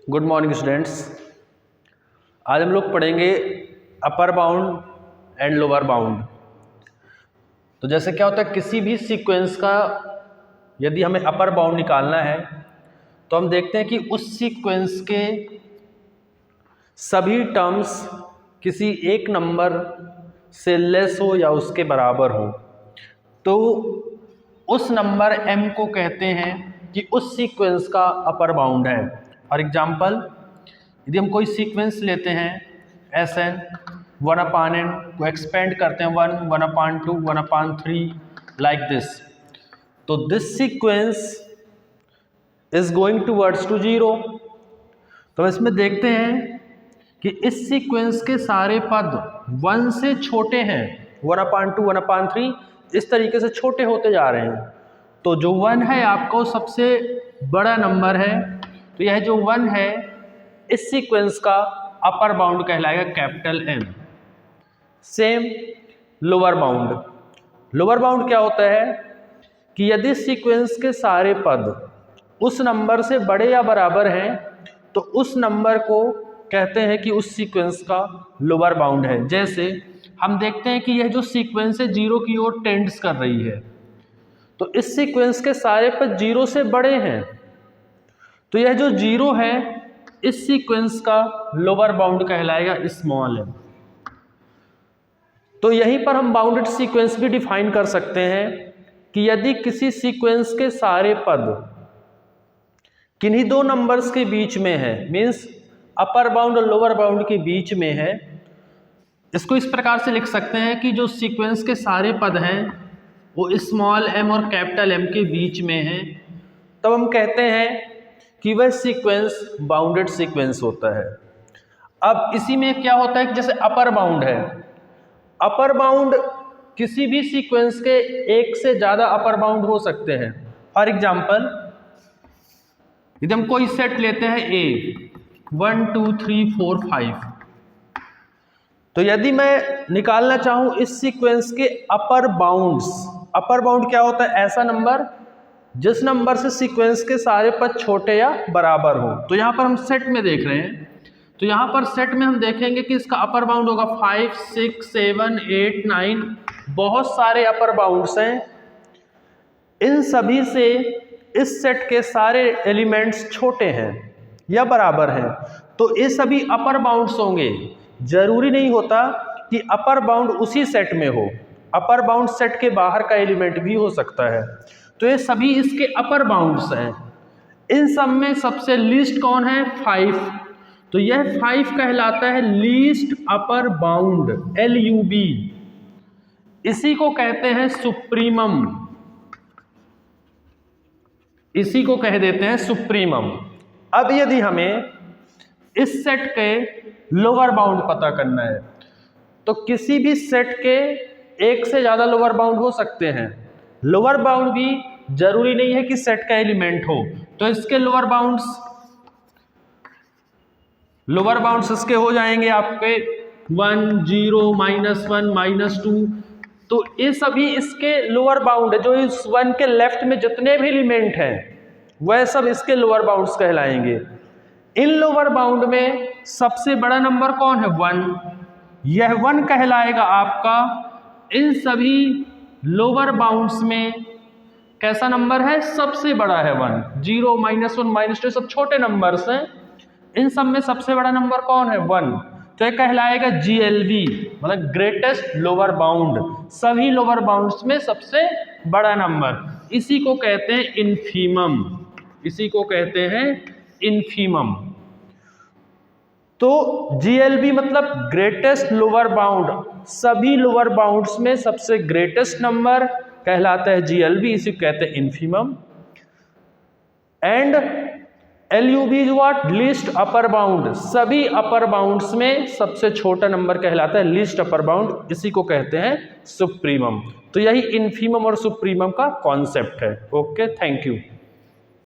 Good morning students. आज हम लोग पढ़ेंगे upper bound and lower bound. तो जैसे क्या होता है, किसी भी सीक्वेंस का यदि हमें अपर बाउंड निकालना है तो हम देखते हैं कि उस सीक्वेंस के सभी टर्म्स किसी एक नंबर से लेस हो या उसके बराबर हो, तो उस नंबर m को कहते हैं कि उस सीक्वेंस का अपर बाउंड है। फॉर एग्जाम्पल, यदि हम कोई सीक्वेंस लेते हैं Sn 1/n को एक्सपेंड करते हैं 1, 1/2, 1/3 लाइक दिस, तो this sequence is going towards to 0। तो इसमें देखते हैं कि इस सीक्वेंस के सारे पद 1 से छोटे हैं, 1/2, 1/3 इस तरीके से छोटे होते जा रहे हैं। तो जो 1 है आपको सबसे बड़ा नंबर है, तो यह जो 1 है इस सीक्वेंस का अपर बाउंड कहलाएगा capital M। Same lower bound. Lower bound क्या होता है कि यदि सीक्वेंस के सारे पद उस नंबर से बड़े या बराबर हैं तो उस नंबर को कहते हैं कि उस सीक्वेंस का लोअर बाउंड है। जैसे हम देखते हैं कि यह जो सीक्वेंस है 0 की ओर टेंड्स कर रही है, तो इस सीक्वेंस के सारे पद 0 से बड़े हैं, तो यह जो 0 है इस सीक्वेंस का लोअर बाउंड कहलाएगा स्मॉल m। तो यहीं पर हम बाउंडेड सीक्वेंस भी डिफाइन कर सकते हैं कि यदि किसी सीक्वेंस के सारे पद किन्हीं दो नंबर्स के बीच में है, मीन्स अपर बाउंड और लोअर बाउंड के बीच में है, इसको इस प्रकार से लिख सकते हैं कि जो सीक्वेंस के सारे पद हैं वो स्मॉल m और कैपिटल M के बीच में हैं, तब हम कहते हैं कि वह सीक्वेंस बाउंडेड सीक्वेंस होता है। अब इसी में क्या होता है कि जैसे अपर बाउंड है, अपर बाउंड किसी भी सीक्वेंस के एक से ज़्यादा अपर बाउंड हो सकते हैं। फॉर एग्जाम्पल, यदि हम कोई सेट लेते हैं A 1 2 3 4 5, तो यदि मैं निकालना चाहूँ इस सीक्वेंस के अपर बाउंड्स, अपर बाउंड क्या होता है, ऐसा नंबर जिस नंबर से सीक्वेंस के सारे पद छोटे या बराबर हो। तो यहाँ पर हम सेट में देख रहे हैं, तो यहाँ पर सेट में हम देखेंगे कि इसका अपर बाउंड होगा 5 6 7 8 9, बहुत सारे अपर बाउंड्स हैं। इन सभी से इस सेट के सारे एलिमेंट्स छोटे हैं या बराबर हैं, तो ये सभी अपर बाउंड्स होंगे। जरूरी नहीं होता कि अपर बाउंड उसी सेट में हो, अपर बाउंड सेट के बाहर का एलिमेंट भी हो सकता है। तो ये सभी इसके अपर बाउंड्स हैं। इन सब में सबसे लीस्ट कौन है, 5। तो यह 5 कहलाता है लीस्ट अपर बाउंड, LUB। इसी को कहते हैं सुप्रीमम, इसी को कह देते हैं सुप्रीमम। अब यदि हमें इस सेट के लोअर बाउंड पता करना है, तो किसी भी सेट के एक से ज्यादा लोअर बाउंड हो सकते हैं। लोअर बाउंड भी जरूरी नहीं है कि सेट का एलिमेंट हो, तो इसके लोअर बाउंड्स इसके हो जाएंगे आपके 1 0 -1 -2। तो ये सभी इसके लोअर बाउंड है। जो इस 1 के लेफ्ट में जितने भी एलिमेंट हैं वह सब इसके लोअर बाउंड्स कहलाएंगे। इन लोअर बाउंड में सबसे बड़ा नंबर कौन है, 1। यह 1 कहलाएगा आपका इन सभी लोअर बाउंड्स में कैसा नंबर है, सबसे बड़ा है 1। 0 -1 -2 सब छोटे नंबर्स हैं, इन सब में सबसे बड़ा नंबर कौन है, 1। तो यह कहलाएगा GLB, मतलब ग्रेटेस्ट लोअर बाउंड, सभी लोअर बाउंड्स में सबसे बड़ा नंबर। इसी को कहते हैं इन्फीमम, इसी को कहते हैं इन्फीमम। तो GLB मतलब ग्रेटेस्ट लोअर बाउंड, सभी लोअर बाउंड्स में सबसे ग्रेटेस्ट नंबर कहलाता है GLB, इसी को कहते हैं infimum. And LUB is what, least upper bound, सभी अपर बाउंड्स में सबसे छोटा नंबर कहलाता है लीस्ट अपर बाउंड, इसी को कहते हैं सुप्रीमम। तो यही इन्फीमम और सुप्रीमम का कॉन्सेप्ट है। Okay, thank you.